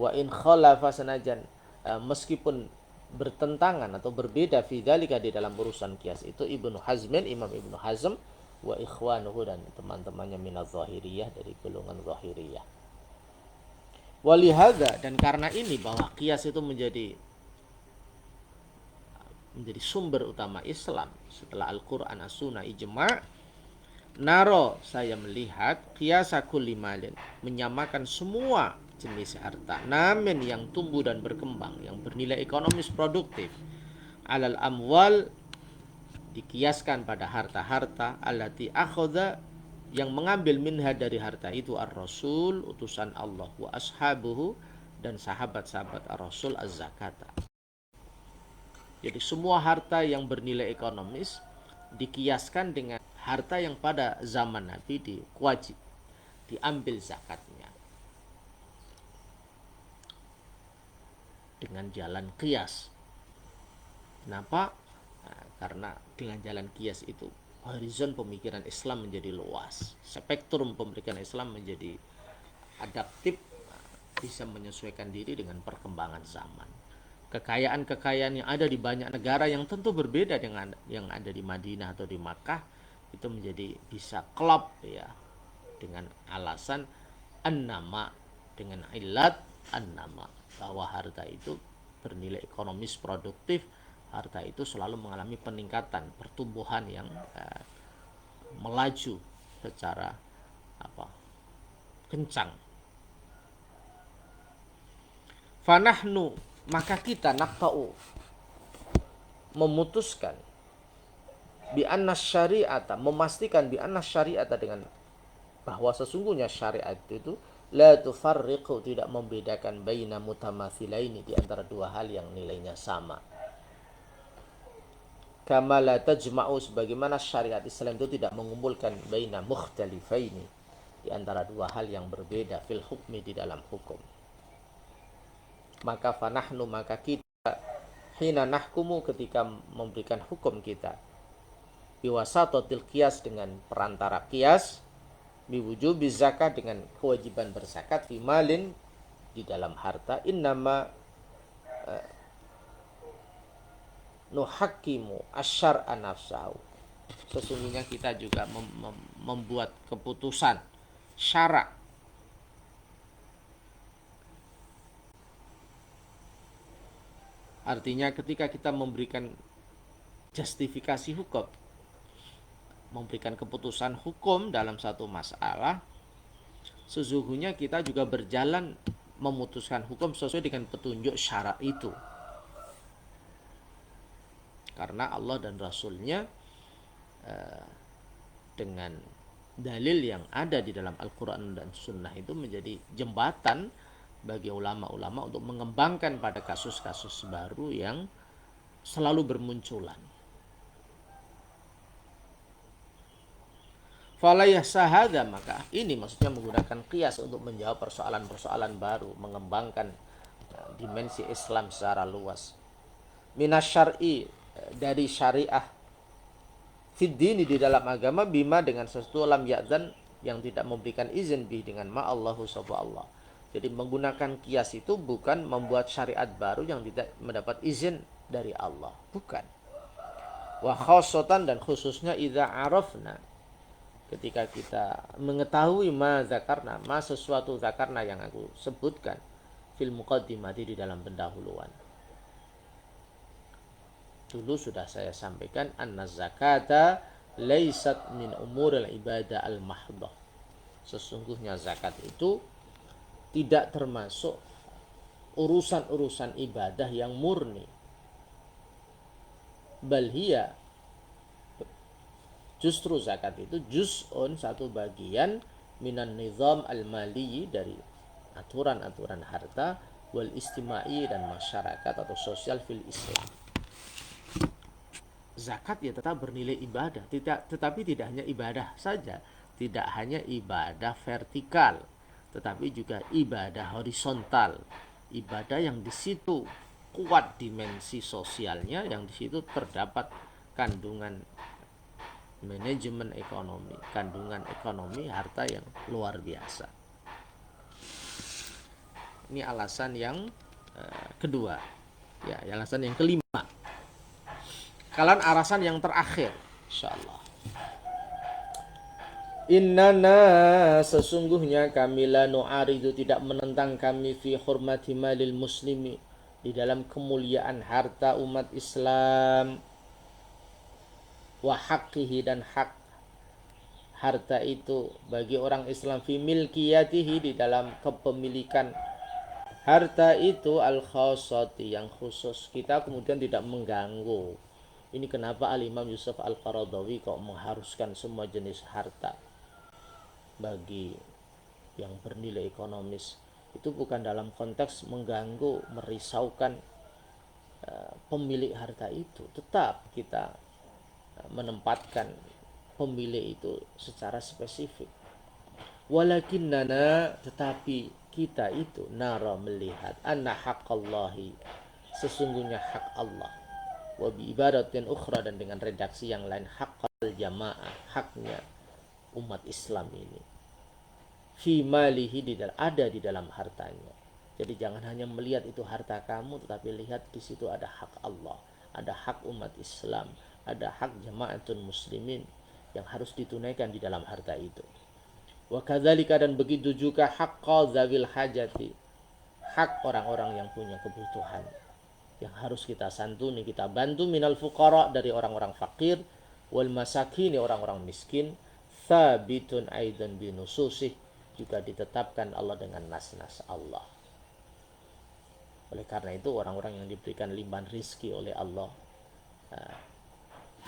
Wa in khalafa, senajan meskipun bertentangan atau berbeda fi dzalika, di dalam urusan kias itu, Ibnu Hazmin, Imam Ibnu Hazm, wa ikhwanuhu, dan teman-temannya minaz zahiriyah, dari golongan zahiriyah. Walihada, dan karena ini bahwa kias itu menjadi sumber utama Islam setelah Al-Quran, As-Sunnah, Ijma', naro, saya melihat, qiyasa kulli malin, menyamakan semua jenis harta, namin, yang tumbuh dan berkembang, yang bernilai ekonomis produktif, alal amwal, dikiaskan pada harta-harta, allati akhadha, yang mengambil minha, dari harta itu, ar-rasul, utusan Allah, wa ashabuhu, dan sahabat-sahabat ar-rasul, az-zakata. Jadi semua harta yang bernilai ekonomis dikiaskan dengan harta yang pada zaman Nabi diwajib diambil zakatnya dengan jalan qiyas. Kenapa? Nah, karena dengan jalan qiyas itu horizon pemikiran Islam menjadi luas, spektrum pemikiran Islam menjadi adaptif, bisa menyesuaikan diri dengan perkembangan zaman. Kekayaan-kekayaan yang ada di banyak negara yang tentu berbeda dengan yang ada di Madinah atau di Makkah, itu menjadi bisa klop ya, dengan alasan an-nama, dengan ilat an-nama, bahwa harta itu bernilai ekonomis produktif, harta itu selalu mengalami peningkatan, pertumbuhan yang melaju secara kencang. Fanahnu, maka kita naqta'u, memutuskan, bi anna syari'ata, memastikan, bi anna syari'ata, dengan bahwa sesungguhnya syariat itu la tufarriqu, tidak membedakan, baina mutamathilaini, di antara dua hal yang nilainya sama. Kama la tajma'u, sebagaimana syariat Islam itu tidak mengumpulkan baina mukhtalifaini, di antara dua hal yang berbeda fil hukmi, di dalam hukum. Maka fanahnu, maka kita, hina nahkumu, ketika memberikan hukum kita, biwasatotil qiyas, dengan perantara qiyas, biwujubi zakat, dengan kewajiban berzakat, fi malin, di dalam harta, innama nuhakimu asyar'a nafsahu, sesungguhnya kita juga membuat keputusan syarak. Artinya ketika kita memberikan justifikasi hukum, memberikan keputusan hukum dalam satu masalah, sesungguhnya kita juga berjalan memutuskan hukum sesuai dengan petunjuk syarak itu. Karena Allah dan Rasulnya dengan dalil yang ada di dalam Al-Quran dan Sunnah itu menjadi jembatan bagi ulama-ulama untuk mengembangkan pada kasus-kasus baru yang selalu bermunculan. Falayah sahada, maka ini maksudnya menggunakan qiyas untuk menjawab persoalan-persoalan baru, mengembangkan dimensi Islam secara luas. Minas syar'i, dari syariah, fiddini, di dalam agama, bima, dengan sesuatu, lam ya'zan, yang tidak memberikan izin, bih, dengan ma'allahu Allah. Jadi menggunakan qiyas itu bukan membuat syariat baru yang tidak mendapat izin dari Allah, bukan. Wa khosotan, dan khususnya idza arafna, ketika kita mengetahui ma zakarna, ma sesuatu zakarna yang aku sebutkan, fil muqaddimati, di dalam pendahuluan. Dulu sudah saya sampaikan, anna zakata laisat min umuril ibadah al-mahdhah. Sesungguhnya zakat itu tidak termasuk urusan-urusan ibadah yang murni. Bal hiya, justru zakat itu juz'un, satu bagian, minan nizam al-mali, dari aturan-aturan harta, wal istimai, dan masyarakat atau sosial fil Islam. Zakat ya tetap bernilai ibadah, tetapi tidak hanya ibadah saja, tidak hanya ibadah vertikal, tetapi juga ibadah horizontal, ibadah yang di situ kuat dimensi sosialnya, yang di situ terdapat kandungan manajemen ekonomi, kandungan ekonomi harta yang luar biasa. Ini alasan yang kedua. Ya, alasan yang kelima. Kalian alasan yang terakhir, insyaallah. Innana, sesungguhnya kami, la nu'aridu, tidak menentang kami, fi hurmati malil muslimi, di dalam kemuliaan harta umat Islam, wa haqqihi, dan hak harta itu bagi orang Islam, fi milkiyatihi, di dalam kepemilikan harta itu, al khassati, yang khusus. Kita kemudian tidak mengganggu. Ini kenapa Al-Imam Yusuf Al-Qaradawi kok mengharuskan semua jenis harta bagi yang bernilai ekonomis. Itu bukan dalam konteks mengganggu, merisaukan pemilik harta itu. Tetap kita menempatkan pemilik itu secara spesifik. Walakinnana, tetapi kita itu, nara, melihat, anna haqqallahi, sesungguhnya hak Allah, wa bi ibadatin ukhra, dan dengan redaksi yang lain, haqqal jamaah, haknya umat Islam ini, fi malihi, ada di dalam hartanya. Jadi jangan hanya melihat itu harta kamu, tetapi lihat di situ ada hak Allah, ada hak umat Islam, ada hak jamaatul muslimin yang harus ditunaikan di dalam harta itu. Wa kadzalika, dan begitu juga haqqa dzawil hajati, hak orang-orang yang punya kebutuhan, yang harus kita santuni, kita bantu, minal fuqara, dari orang-orang fakir, wal masakini, orang-orang miskin, thabitun aidan binususih, juga ditetapkan Allah dengan nas-nas Allah. Oleh karena itu orang-orang yang diberikan limpahan rizki oleh Allah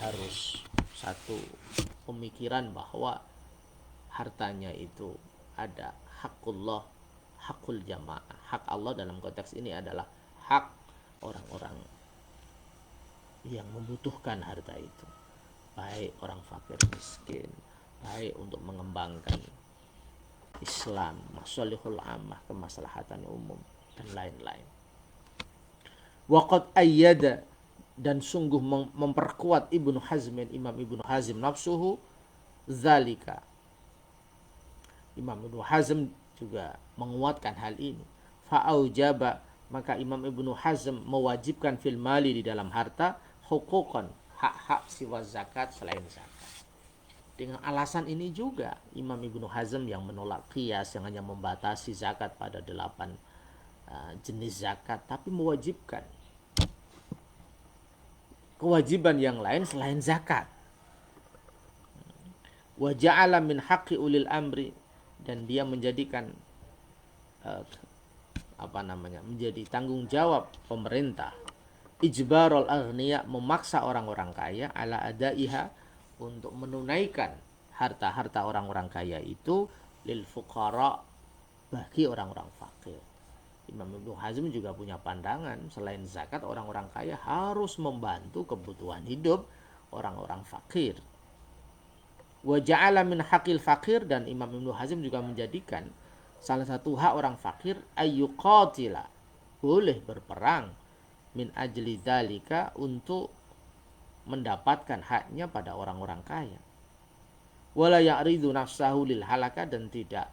harus satu pemikiran bahwa hartanya itu ada hakullah, hakul jamaah. Hak Allah dalam konteks ini adalah hak orang-orang yang membutuhkan harta itu, baik orang fakir miskin, baik untuk mengembangkan Islam, masalihul ammah, kemaslahatan umum, dan lain-lain. Waqad ayyada, dan sungguh memperkuat Ibnu Hazm, Imam Ibnu Hazm nafsuhu zalika. Imam Ibnu Hazm juga menguatkan hal ini. Fa'aujaba, maka Imam Ibnu Hazm mewajibkan fil mali, di dalam harta, hukukon, hak-hak siwa zakat selain zakat. Dengan alasan ini juga Imam Ibnu Hazm yang menolak qiyas, yang hanya membatasi zakat pada 8 jenis zakat, tapi mewajibkan kewajiban yang lain selain zakat. Wa ja'ala min haqqi ulil amri, dan dia menjadikan menjadi tanggung jawab pemerintah, ijbarul aghniya, memaksa orang-orang kaya, ala adaiha, untuk menunaikan harta-harta orang-orang kaya itu, lil fuqara, bagi orang-orang fakir. Imam Ibnu Hazm juga punya pandangan, selain zakat, orang-orang kaya harus membantu kebutuhan hidup orang-orang fakir. Wa ja'ala min haqqil fakir, dan Imam Ibnu Hazm juga menjadikan salah satu hak orang fakir, ayyuqatila, boleh berperang, min ajli dzalika, untuk mendapatkan haknya pada orang-orang kaya. Wala ya'ridu nafsahu lil halaka, dan tidak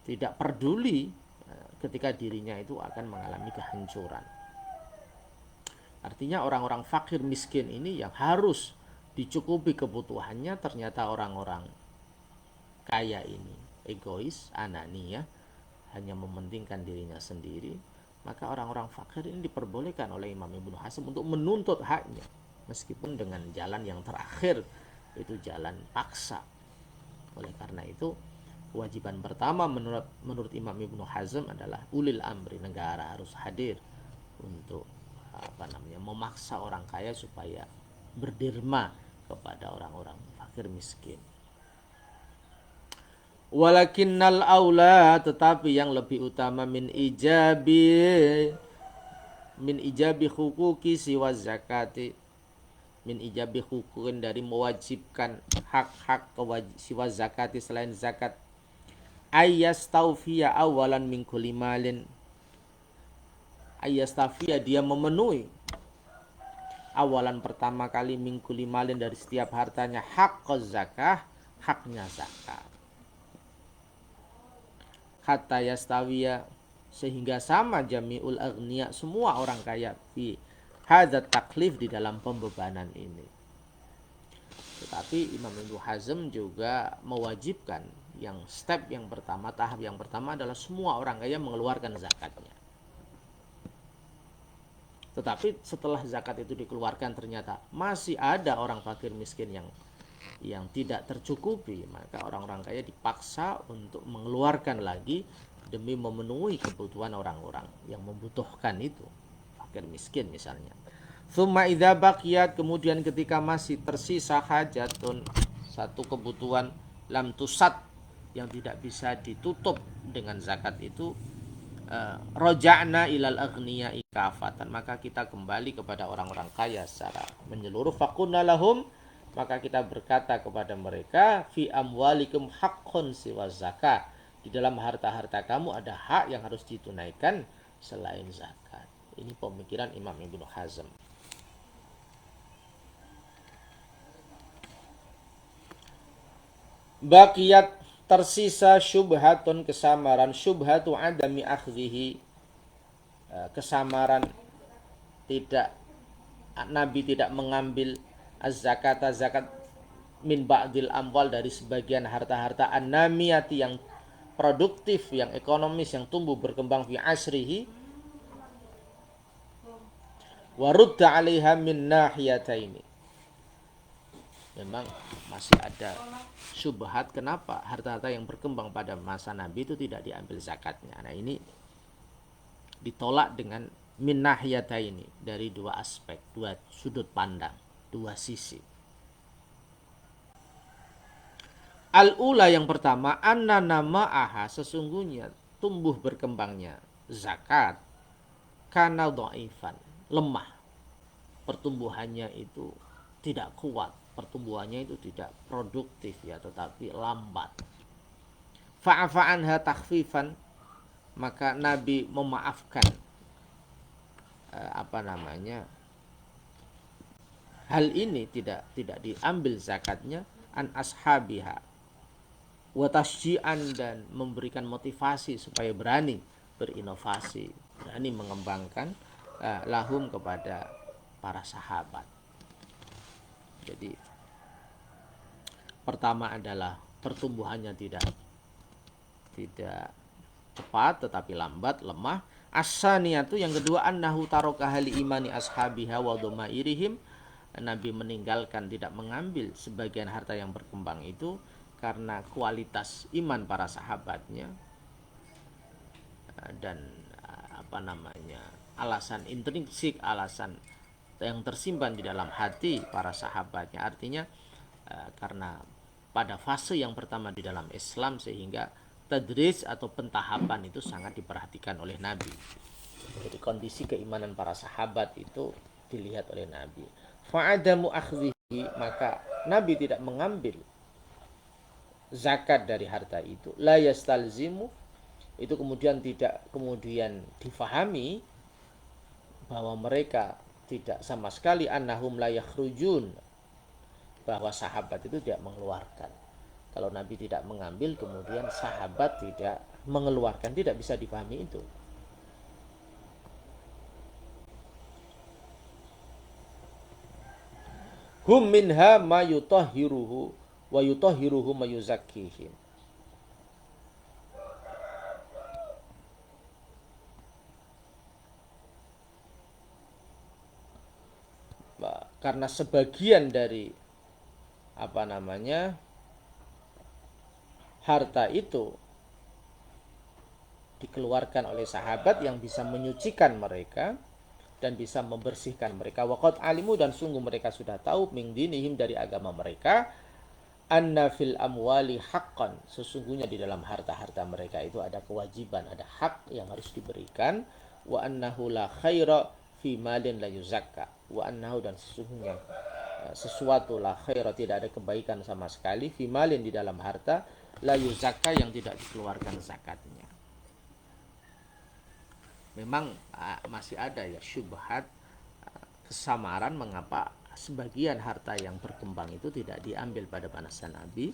tidak peduli ketika dirinya itu akan mengalami kehancuran. Artinya orang-orang fakir miskin ini yang harus dicukupi kebutuhannya, ternyata orang-orang kaya ini egois, anania, hanya mementingkan dirinya sendiri. Maka orang-orang fakir ini diperbolehkan oleh Imam Ibnu Hazm untuk menuntut haknya, meskipun dengan jalan yang terakhir, itu jalan paksa. Oleh karena itu, kewajiban pertama menurut Imam Ibnu Hazm adalah ulil amri, negara harus hadir untuk memaksa orang kaya supaya berderma kepada orang-orang fakir miskin. Walakinnal aula, tetapi yang lebih utama, min ijabi hukuki siwa zakati, min ijabi hukukin, dari mewajibkan hak-hak siwa zakati selain zakat, ayyastawfiya awalan min kulli malin, ayyastawfiya, dia memenuhi awalan, pertama kali, min kulli malin, dari setiap hartanya, haqqaz zakah, haknya zakat. Hatta yastawiya, sehingga sama, jami'ul aghniya, semua orang kaya, fi hadzat taklif, di dalam pembebanan ini. Tetapi Imam Ibnu Hazm juga mewajibkan yang step yang pertama, tahap yang pertama adalah semua orang kaya mengeluarkan zakatnya. Tetapi setelah zakat itu dikeluarkan, ternyata masih ada orang fakir miskin yang tidak tercukupi, maka orang-orang kaya dipaksa untuk mengeluarkan lagi demi memenuhi kebutuhan orang-orang yang membutuhkan itu, fakir miskin misalnya. Tsumma idza baqiyat, kemudian ketika masih tersisa, hajatun, satu kebutuhan, lam tusad, yang tidak bisa ditutup dengan zakat itu, roja'na ilal aghniya ikafatan, maka kita kembali kepada orang-orang kaya secara menyeluruh. Faqulna lahum, maka kita berkata kepada mereka, fi amwalikum haqqun siwa zakah, di dalam harta-harta kamu ada hak yang harus ditunaikan selain zakat. Ini pemikiran Imam Ibnu Hazm. Baqiyat, tersisa, syubhatun, kesamaran, syubhatu adami akhzihi, kesamaran Nabi tidak mengambil az-zakat, zakat, min ba'dil amwal, dari sebagian harta-harta, an-namiyati, yang produktif, yang ekonomis, yang tumbuh berkembang, fi asrihi, wa rudda 'alaiha min nahiyataini. Memang masih ada syubhat kenapa harta-harta yang berkembang pada masa Nabi itu tidak diambil zakatnya. Nah, ini ditolak dengan min nahiyataini, dari dua aspek, dua sudut pandang, dua sisi. Al-ula, yang pertama, anna nama'aha, sesungguhnya tumbuh berkembangnya zakat, kana dhaifan, lemah, pertumbuhannya itu tidak kuat, pertumbuhannya itu tidak produktif ya, tetapi lambat. Fa'afa anha takhfifan, maka Nabi memaafkan hal ini, tidak diambil zakatnya, an ashabiha wa tasji'an, dan memberikan motivasi supaya berani berinovasi, berani mengembangkan lahum, kepada para sahabat. Jadi pertama adalah pertumbuhannya tidak cepat tetapi lambat, lemah. As-saniyatu, yang kedua, annahu taraka hali imani ashabiha wa dhamairihim, Nabi meninggalkan, tidak mengambil sebagian harta yang berkembang itu karena kualitas iman para sahabatnya dan alasan intrinsik, alasan yang tersimpan di dalam hati para sahabatnya. Artinya karena pada fase yang pertama di dalam Islam, sehingga tadris atau pentahapan itu sangat diperhatikan oleh Nabi. Jadi kondisi keimanan para sahabat itu dilihat oleh Nabi. Fa'adamu akhdhihi, maka Nabi tidak mengambil zakat dari harta itu. La yastalzimu, itu tidak kemudian difahami bahwa mereka tidak sama sekali, annahum la yakhrujun, bahwa sahabat itu tidak mengeluarkan. Kalau Nabi tidak mengambil, kemudian sahabat tidak mengeluarkan, tidak bisa dipahami itu. Hum minha ma yutahhiruhu wa yutahhiruhu ma yuzakkihim. Karena sebagian dari harta itu dikeluarkan oleh sahabat yang bisa menyucikan mereka dan bisa membersihkan mereka. Waqad alimu, dan sungguh mereka sudah tahu, min dinihim, dari agama mereka, anna fil amwali haqqan, sesungguhnya di dalam harta-harta mereka itu ada kewajiban, ada hak yang harus diberikan. Wa annahu la khaira fi malin la yuzakka, wa annahu, dan sesungguhnya sesuatu, la khaira, tidak ada kebaikan sama sekali, fi malin, di dalam harta, la yuzakka, yang tidak dikeluarkan zakatnya. Memang masih ada ya syubhat, kesamaran mengapa sebagian harta yang berkembang itu tidak diambil pada masa Nabi.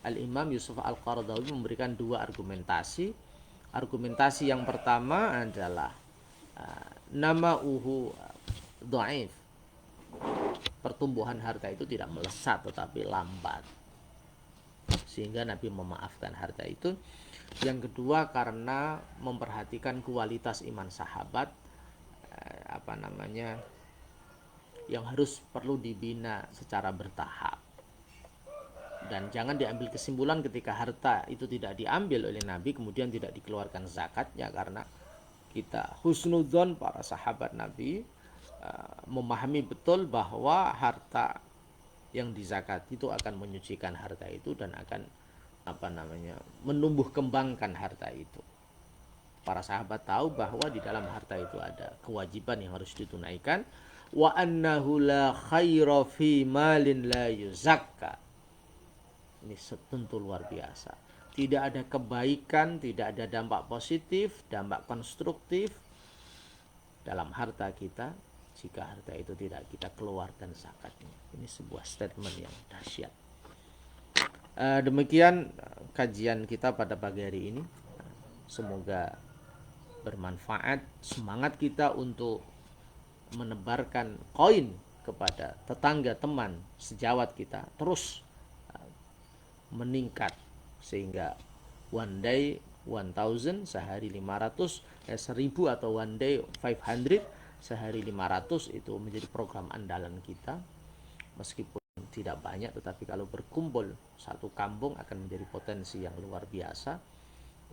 Al-Imam Yusuf Al-Qaradawi memberikan dua argumentasi. Argumentasi yang pertama adalah nama dhaif, pertumbuhan harta itu tidak melesat tetapi lambat, sehingga Nabi memaafkan harta itu. Yang kedua, karena memperhatikan kualitas iman sahabat, yang perlu dibina secara bertahap. Dan jangan diambil kesimpulan ketika harta itu tidak diambil oleh Nabi kemudian tidak dikeluarkan zakatnya, karena kita husnudzon para sahabat Nabi memahami betul bahwa harta yang dizakat itu akan menyucikan harta itu dan akan menumbuh kembangkan harta itu. Para sahabat tahu bahwa di dalam harta itu ada kewajiban yang harus ditunaikan. Wa annahu la khaira fi malin la yuzakka. Ini tentu luar biasa. Tidak ada kebaikan, tidak ada dampak positif, dampak konstruktif dalam harta kita jika harta itu tidak kita keluarkan zakatnya. Ini sebuah statement yang dahsyat. Demikian kajian kita pada pagi hari ini. Semoga bermanfaat. Semangat kita untuk menebarkan koin kepada tetangga, teman, sejawat kita terus meningkat, sehingga one day 1000, sehari 500, 1000, atau one day 500, sehari 500, itu menjadi program andalan kita. Meskipun tidak banyak, tetapi kalau berkumpul satu kampung akan menjadi potensi yang luar biasa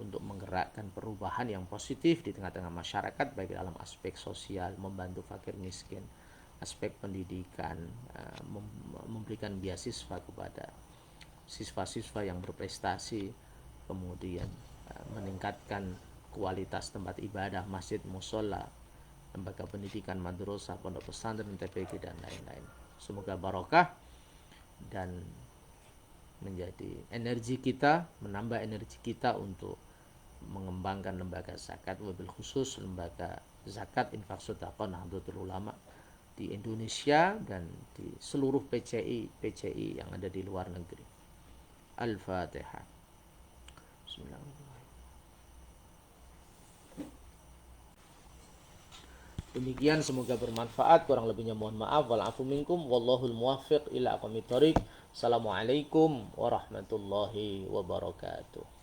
untuk menggerakkan perubahan yang positif di tengah-tengah masyarakat, baik dalam aspek sosial, membantu fakir miskin, aspek pendidikan, memberikan beasiswa kepada siswa-siswa yang berprestasi, kemudian meningkatkan kualitas tempat ibadah, masjid, musola, lembaga pendidikan, madrasah, pondok pesantren, TPG dan lain-lain. Semoga barokah dan menjadi energi kita, menambah energi kita untuk mengembangkan lembaga zakat, wabil khusus lembaga zakat infak sedekah Nahdlatul Ulama di Indonesia dan di seluruh PCI yang ada di luar negeri. Al-Fatihah. Bismillahirrahmanirrahim. Demikian, semoga bermanfaat. Kurang lebihnya mohon maaf. Wal afu minkum wallahul muwaffiq ila aqwamit thoriq. Assalamualaikum warahmatullahi wabarakatuh.